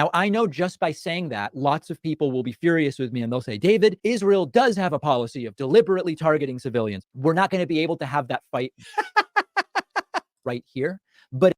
Now, I know just by saying that, lots of people will be furious with me and they'll say, David, Israel does have a policy of deliberately targeting civilians. We're not going to be able to have that fight right here. But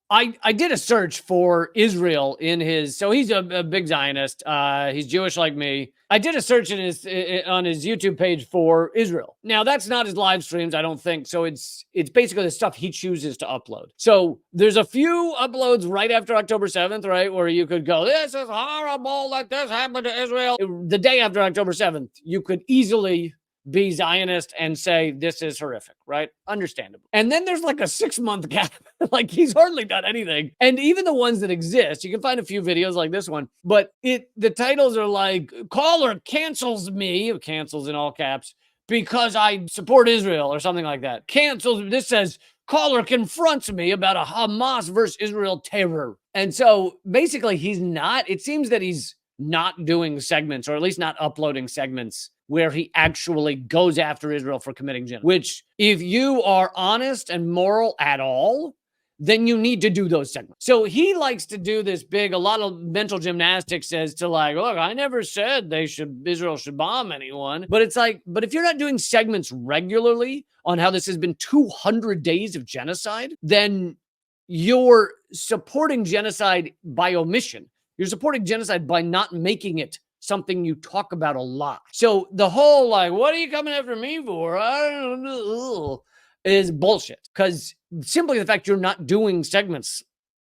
I did a search for Israel in his, so he's a big Zionist. He's Jewish like me. I did a search on his YouTube page for Israel. Now that's not his live streams, I don't think. So it's basically the stuff he chooses to upload. So there's a few uploads right after October 7th, right? Where you could go, this is horrible that this happened to Israel. The day after October 7th, you could easily be Zionist and say this is horrific, right? Understandable. And then there's like a 6-month gap. Like he's hardly done anything. And even the ones that exist, you can find a few videos like this one, but the titles are like, caller cancels me, cancels in all caps, because I support Israel or something like that. Cancels, this says, caller confronts me about a Hamas versus Israel terror. And so basically it seems that he's not doing segments, or at least not uploading segments where he actually goes after Israel for committing genocide, which if you are honest and moral at all, then you need to do those segments. So he likes to do this a lot of mental gymnastics as to like, look, I never said Israel should bomb anyone. But it's like, but if you're not doing segments regularly on how this has been 200 days of genocide, then you're supporting genocide by omission. You're supporting genocide by not making it something you talk about a lot. So the whole like, what are you coming after me for? I don't know, is bullshit. Because simply the fact you're not doing segments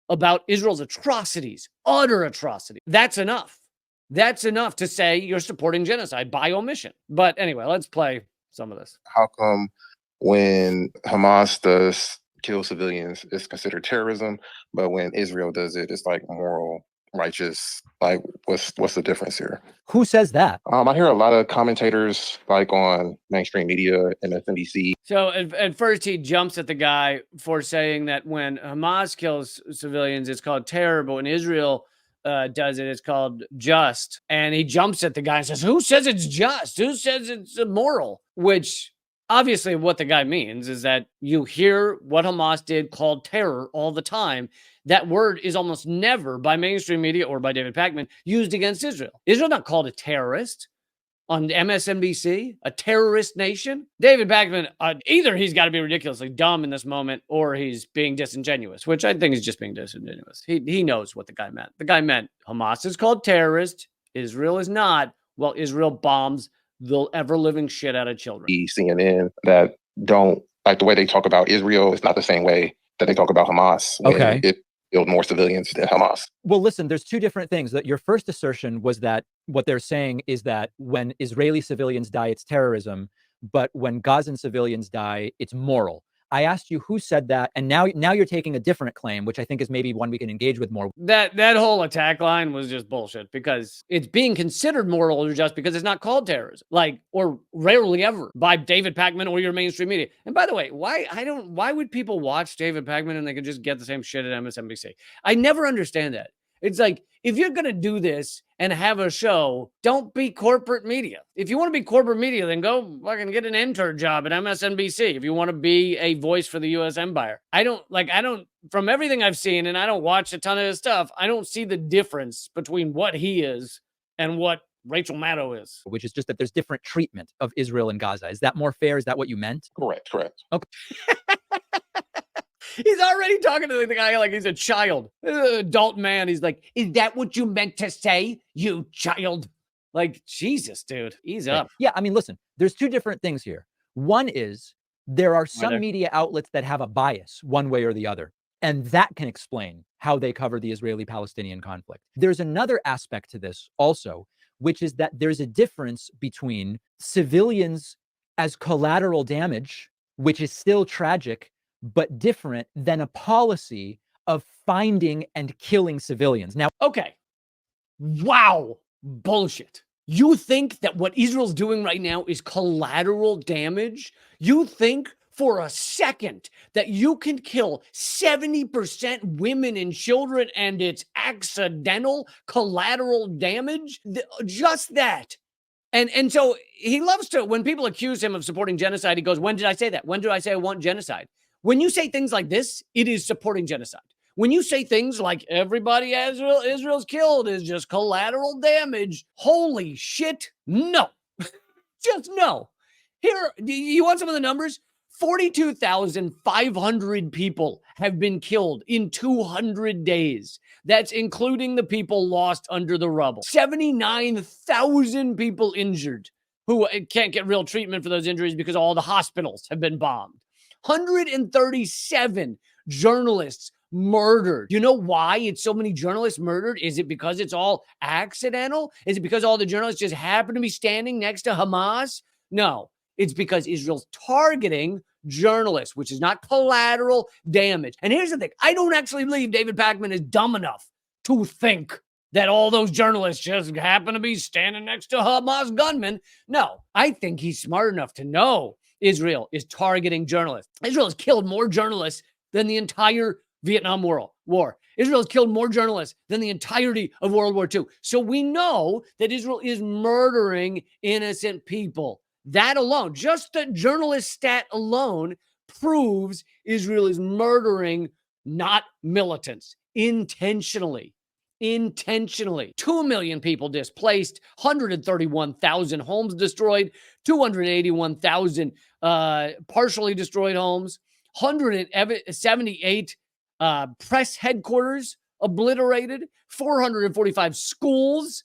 about Israel's atrocities, utter atrocity, that's enough. That's enough to say you're supporting genocide by omission. But anyway, let's play some of this. How come when Hamas does kill civilians, it's considered terrorism, but when Israel does it, it's like moral, righteous? Like what's the difference here? Who says that? I hear a lot of commentators like on mainstream media and MSNBC. So at first he jumps at the guy for saying that when Hamas kills civilians, it's called terror, but when Israel does it, it's called just. And he jumps at the guy and says, who says it's just? Who says it's immoral? Which obviously what the guy means is that you hear what Hamas did called terror all the time. That word is almost never by mainstream media or by David Pakman used against Israel. Israel not called a terrorist on MSNBC, a terrorist nation. David Pakman, either he's got to be ridiculously dumb in this moment or he's being disingenuous, which I think is just being disingenuous. He knows what the guy meant. The guy meant Hamas is called terrorist. Israel is not. Well, Israel bombs the ever-living shit out of children. CNN that don't like the way they talk about Israel. It's not the same way that they talk about Hamas. Okay. It killed more civilians than Hamas. Well, listen, there's two different things. That your first assertion was that what they're saying is that when Israeli civilians die, it's terrorism, but when Gazan civilians die, it's moral. I asked you who said that, and now you're taking a different claim, which I think is maybe one we can engage with more. That whole attack line was just bullshit because it's being considered moral or just because it's not called terrorism, or rarely ever by David Pakman or your mainstream media. And by the way, why would people watch David Pakman and they could just get the same shit at MSNBC? I never understand that. It's like, if you're going to do this and have a show, don't be corporate media. If you want to be corporate media, then go fucking get an intern job at MSNBC. If you want to be a voice for the U.S. empire. From everything I've seen, and I don't watch a ton of his stuff, I don't see the difference between what he is and what Rachel Maddow is. Which is just that there's different treatment of Israel and Gaza. Is that more fair? Is that what you meant? Correct. Okay. He's already talking to the guy like he's a child, an adult man. He's like, is that what you meant to say, you child? Like, Jesus, dude, ease up. Yeah, I mean, listen, there's two different things here. One is there are some media outlets that have a bias one way or the other, and that can explain how they cover the Israeli-Palestinian conflict. There's another aspect to this also, which is that there's a difference between civilians as collateral damage, which is still tragic, but different than a policy of finding and killing civilians. Now, okay. Wow. Bullshit. You think that what Israel's doing right now is collateral damage? You think for a second that you can kill 70% women and children and it's accidental collateral damage? Just that. And so he loves to, when people accuse him of supporting genocide, he goes, when did I say that? When did I say I want genocide? When you say things like this, it is supporting genocide. When you say things like everybody Israel's killed is just collateral damage, holy shit, no. Just no. Here, you want some of the numbers? 42,500 people have been killed in 200 days. That's including the people lost under the rubble. 79,000 people injured who can't get real treatment for those injuries because all the hospitals have been bombed. 137 journalists murdered. You know why it's so many journalists murdered? Is it because it's all accidental? Is it because all the journalists just happen to be standing next to Hamas? No, it's because Israel's targeting journalists, which is not collateral damage. And here's the thing. I don't actually believe David Pakman is dumb enough to think that all those journalists just happen to be standing next to Hamas gunmen. No, I think he's smart enough to know Israel is targeting journalists. Israel has killed more journalists than the entire Vietnam War. Israel has killed more journalists than the entirety of World War II. So we know that Israel is murdering innocent people. That alone, just the journalist stat alone, proves Israel is murdering not militants intentionally. 2 million people displaced, 131,000 homes destroyed, 281,000 partially destroyed homes, 178 press headquarters obliterated, 445 schools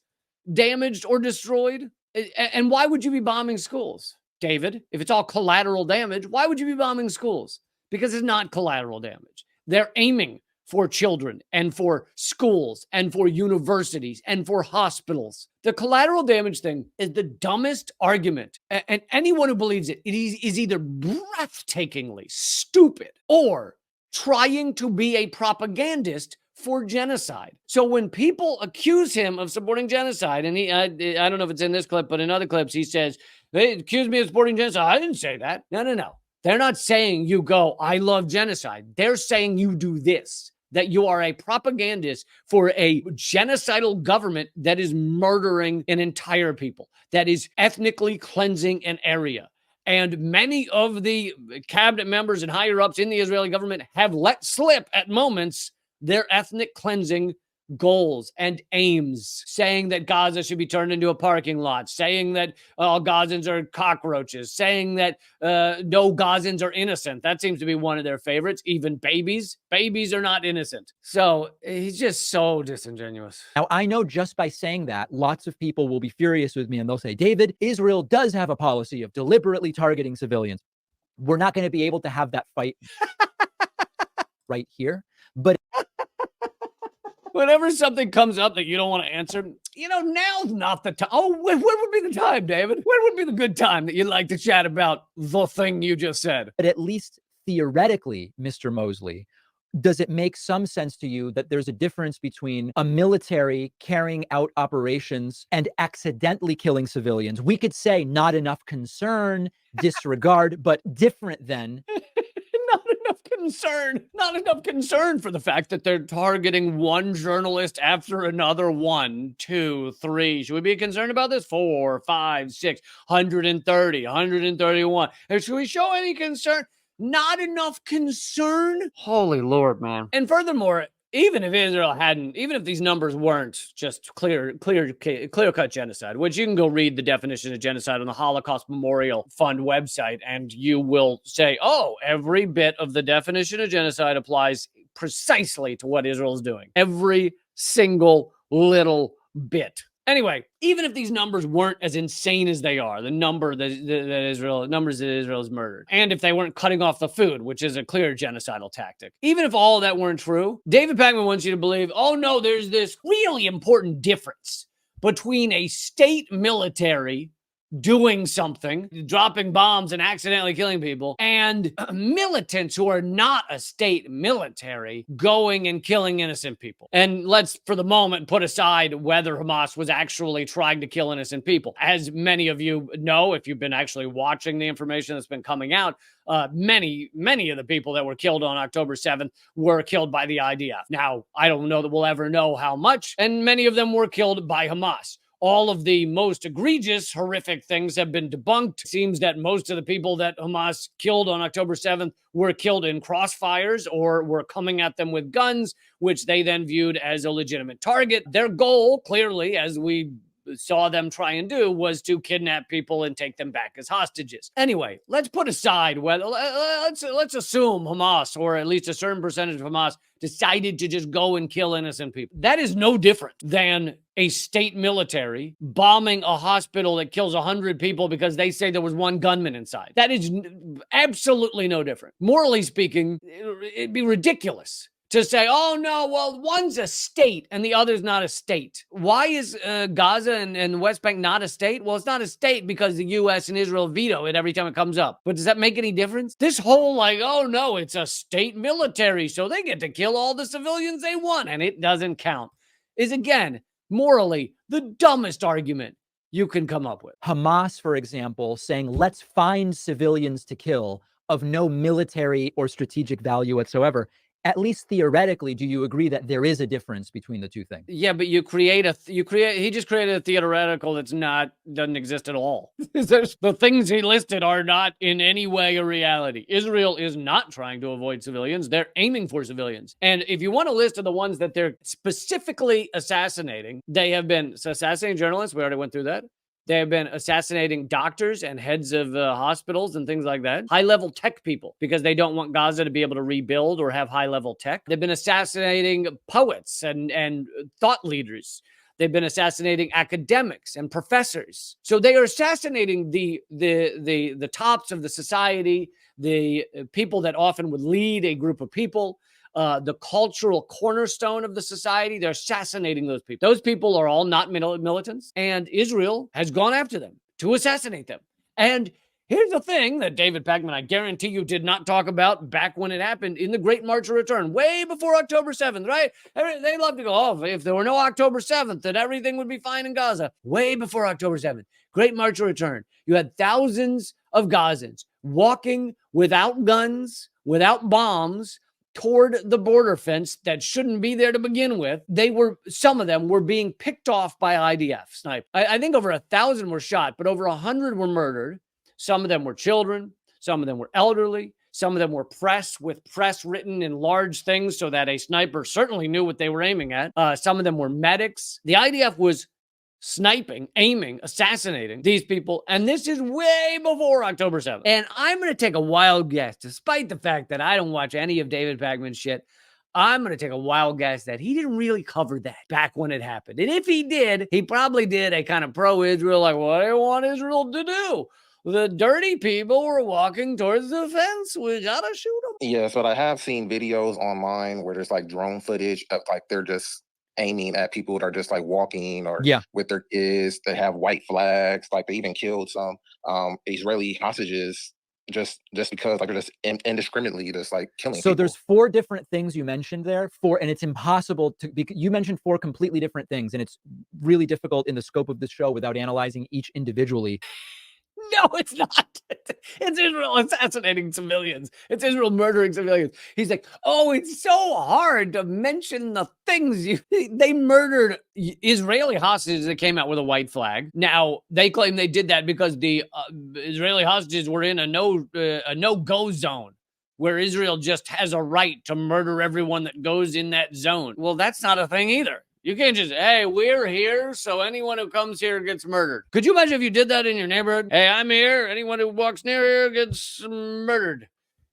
damaged or destroyed. And why would you be bombing schools, David? If it's all collateral damage, why would you be bombing schools? Because it's not collateral damage. They're aiming for children and for schools and for universities and for hospitals. The collateral damage thing is the dumbest argument. And anyone who believes it is either breathtakingly stupid or trying to be a propagandist for genocide. So when people accuse him of supporting genocide, and I don't know if it's in this clip, but in other clips, he says, they accused me of supporting genocide. I didn't say that. No. They're not saying you go, I love genocide. They're saying you do this, that you are a propagandist for a genocidal government that is murdering an entire people, that is ethnically cleansing an area. And many of the cabinet members and higher ups in the Israeli government have let slip at moments their ethnic cleansing goals and aims, saying that Gaza should be turned into a parking lot, saying that all Gazans are cockroaches, saying that no Gazans are innocent. That seems to be one of their favorites. Even babies are not innocent. So he's just so disingenuous. Now, I know just by saying that, lots of people will be furious with me and they'll say, David, Israel does have a policy of deliberately targeting civilians. We're not going to be able to have that fight right here. But whenever something comes up that you don't want to answer, now's not the time. Oh, when would be the time, David? When would be the good time that you'd like to chat about the thing you just said? But at least theoretically, Mr. Mosley, does it make some sense to you that there's a difference between a military carrying out operations and accidentally killing civilians? We could say not enough concern, disregard, but different than... Not enough concern for the fact that they're targeting one journalist after another. 1, 2, 3. Should we be concerned about this? 4, 5, 6, 130, 131. Should we show any concern? Not enough concern. Holy Lord, man. And furthermore, even if these numbers weren't just clear-cut genocide, which you can go read the definition of genocide on the Holocaust Memorial Fund website, and you will say, oh, every bit of the definition of genocide applies precisely to what Israel is doing. Every single little bit. Anyway, even if these numbers weren't as insane as they are, the numbers that Israel has murdered, and if they weren't cutting off the food, which is a clear genocidal tactic, even if all of that weren't true, David Pakman wants you to believe, oh no, there's this really important difference between a state military doing something, dropping bombs and accidentally killing people, and militants who are not a state military going and killing innocent people. And let's, for the moment, put aside whether Hamas was actually trying to kill innocent people. As many of you know, if you've been actually watching the information that's been coming out, many of the people that were killed on October 7th were killed by the IDF. Now, I don't know that we'll ever know how much, and many of them were killed by Hamas. all of the most egregious, horrific things have been debunked. It seems that most of the people that Hamas killed on October 7th were killed in crossfires or were coming at them with guns, which they then viewed as a legitimate target. Their goal, clearly, as we saw them try and do, was to kidnap people and take them back as hostages. Anyway, let's put aside whether let's assume Hamas, or at least a certain percentage of Hamas, decided to just go and kill innocent people. That is no different than a state military bombing a hospital that kills 100 people because they say there was one gunman inside. That is absolutely no different. Morally speaking, it'd be ridiculous to say, oh no, well, one's a state and the other's not a state. Why is Gaza and the West Bank not a state? Well, it's not a state because the U.S. and Israel veto it every time it comes up. But does that make any difference? This whole like, oh no, it's a state military, so they get to kill all the civilians they want and it doesn't count, is again, morally, the dumbest argument you can come up with. Hamas, for example, saying, let's find civilians to kill of no military or strategic value whatsoever. At least theoretically, do you agree that there is a difference between the two things? Yeah, but he just created a theoretical doesn't exist at all. The things he listed are not in any way a reality. Israel is not trying to avoid civilians. They're aiming for civilians. And if you want a list of the ones that they're specifically assassinating, they have been assassinating journalists. We already went through that. They have been assassinating doctors and heads of hospitals and things like that. High-level tech people, because they don't want Gaza to be able to rebuild or have high-level tech. They've been assassinating poets and thought leaders. They've been assassinating academics and professors. So they are assassinating the tops of the society, the people that often would lead a group of people. The cultural cornerstone of the society. They're assassinating those people. Those people are all not militants, and Israel has gone after them to assassinate them. And here's the thing that David Pakman, I guarantee you, did not talk about back when it happened in the Great March of Return, way before October 7th, right? They love to go, oh, if there were no October 7th, then everything would be fine in Gaza. Way before October 7th, Great March of Return. You had thousands of Gazans walking without guns, without bombs, toward the border fence that shouldn't be there to begin with. Some of them were being picked off by IDF sniper. I think over 1,000 were shot, but over 100 were murdered. Some of them were children. Some of them were elderly. Some of them were press written in large things so that a sniper certainly knew what they were aiming at. Some of them were medics. The IDF was sniping, aiming, assassinating these people. And this is way before October 7th. And I'm going to take a wild guess, despite the fact that I don't watch any of David Pakman's shit. I'm going to take a wild guess that he didn't really cover that back when it happened. And if he did, he probably did a kind of pro-Israel, like, what do you want Israel to do? The dirty people were walking towards the fence. We got to shoot them. Yes, but I have seen videos online where there's like drone footage of like they're just aiming at people that are just like walking or with their kids. They have white flags. Like they even killed some Israeli hostages just because like they're just indiscriminately just like killing people. So there's 4 different things you mentioned there, and it's impossible to, you mentioned 4 completely different things, and it's really difficult in the scope of this show without analyzing each individually. No, it's not. It's Israel assassinating civilians. It's Israel murdering civilians. He's like, oh, it's so hard to mention the things they murdered Israeli hostages that came out with a white flag. Now, they claim they did that because the Israeli hostages were in a no-go zone, where Israel just has a right to murder everyone that goes in that zone. Well, that's not a thing either. You can't just, hey, we're here, so anyone who comes here gets murdered. Could you imagine if you did that in your neighborhood? Hey, I'm here. Anyone who walks near here gets murdered.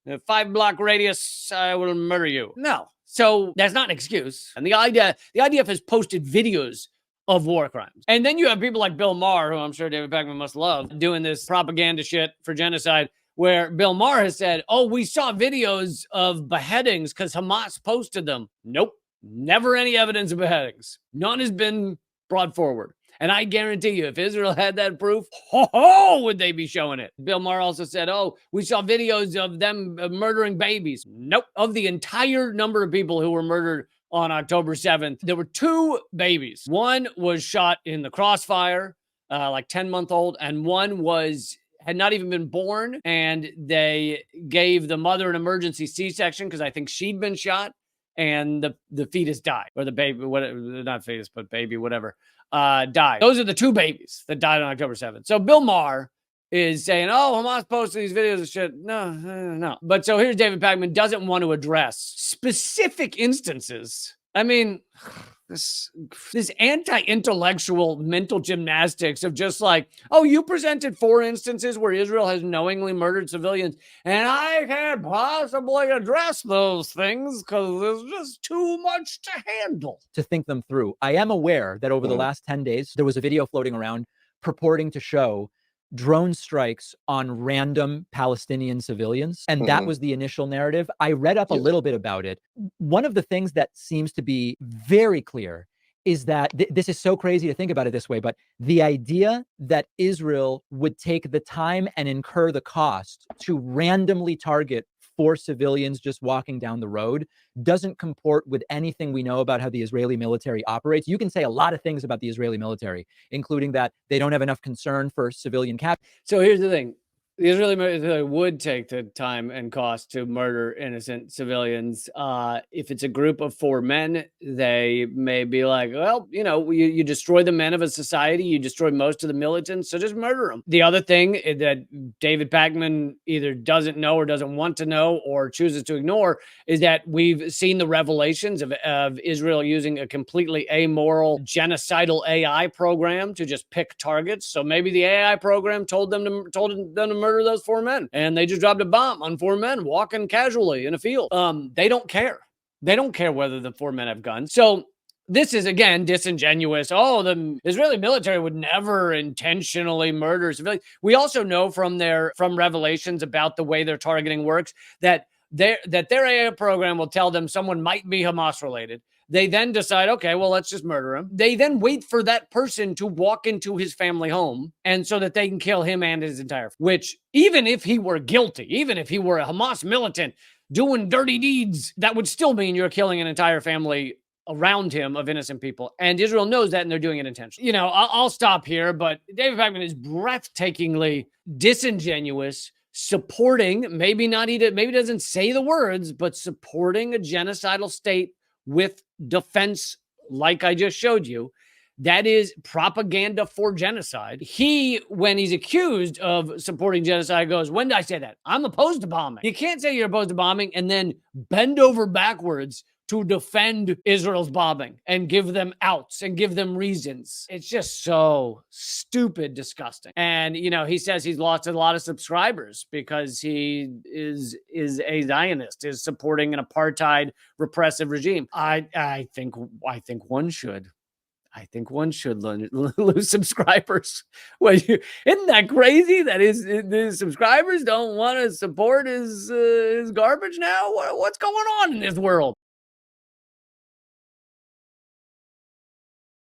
In a 5-block radius, I will murder you. No. So that's not an excuse. And the IDF has posted videos of war crimes. And then you have people like Bill Maher, who I'm sure David Pakman must love, doing this propaganda shit for genocide, where Bill Maher has said, oh, we saw videos of beheadings because Hamas posted them. Nope. Never any evidence of beheadings. None has been brought forward. And I guarantee you, if Israel had that proof, would they be showing it? Bill Maher also said, oh, we saw videos of them murdering babies. Nope. Of the entire number of people who were murdered on October 7th, there were 2 babies. One was shot in the crossfire, like 10-month-old, and one had not even been born, and they gave the mother an emergency C-section because I think she'd been shot. and the fetus died, or the baby, whatever, not fetus, but baby, whatever, died. Those are the two babies that died on October 7th. So Bill Maher is saying, oh, Hamas posted these videos of shit. No. But so here's David Pakman doesn't want to address specific instances. I mean, this anti-intellectual mental gymnastics of just like, oh, you presented 4 instances where Israel has knowingly murdered civilians, and I can't possibly address those things because there's just too much to handle. To think them through. I am aware that over the last 10 days, there was a video floating around purporting to show drone strikes on random Palestinian civilians. And that was the initial narrative. I read up a little bit about it. One of the things that seems to be very clear is that this is so crazy to think about it this way, but the idea that Israel would take the time and incur the cost to randomly target 4 civilians just walking down the road doesn't comport with anything we know about how the Israeli military operates. You can say a lot of things about the Israeli military, including that they don't have enough concern for civilian cap. So here's the thing. The Israeli military would take the time and cost to murder innocent civilians. If it's a group of 4 men, they may be like, well, you destroy the men of a society, you destroy most of the militants, so just murder them. The other thing that David Pakman either doesn't know or doesn't want to know or chooses to ignore is that we've seen the revelations of Israel using a completely amoral, genocidal AI program to just pick targets. So maybe the AI program told them to murder those 4 men, and they just dropped a bomb on 4 men walking casually in a field. They don't care. They don't care whether the 4 men have guns. So this is, again, disingenuous. Oh, the Israeli military would never intentionally murder civilians. We also know from revelations about the way their targeting works that their AI program will tell them someone might be Hamas related. They then decide, okay, well, let's just murder him. They then wait for that person to walk into his family home, and so that they can kill him and his entire family. Which, even if he were guilty, even if he were a Hamas militant doing dirty deeds, that would still mean you're killing an entire family around him of innocent people. And Israel knows that, and they're doing it intentionally. I'll stop here, but David Pakman is breathtakingly disingenuous, supporting, maybe doesn't say the words, but supporting a genocidal state with defense, like I just showed you. That is propaganda for genocide. He, when he's accused of supporting genocide, goes, when did I say that? I'm opposed to bombing. You can't say you're opposed to bombing and then bend over backwards to defend Israel's bombing and give them outs and give them reasons. It's just so stupid, disgusting. And, he says he's lost a lot of subscribers because he is a Zionist, is supporting an apartheid repressive regime. I think one should. I think one should lose subscribers. Well, isn't that crazy that his subscribers don't want to support his garbage now? What's going on in this world?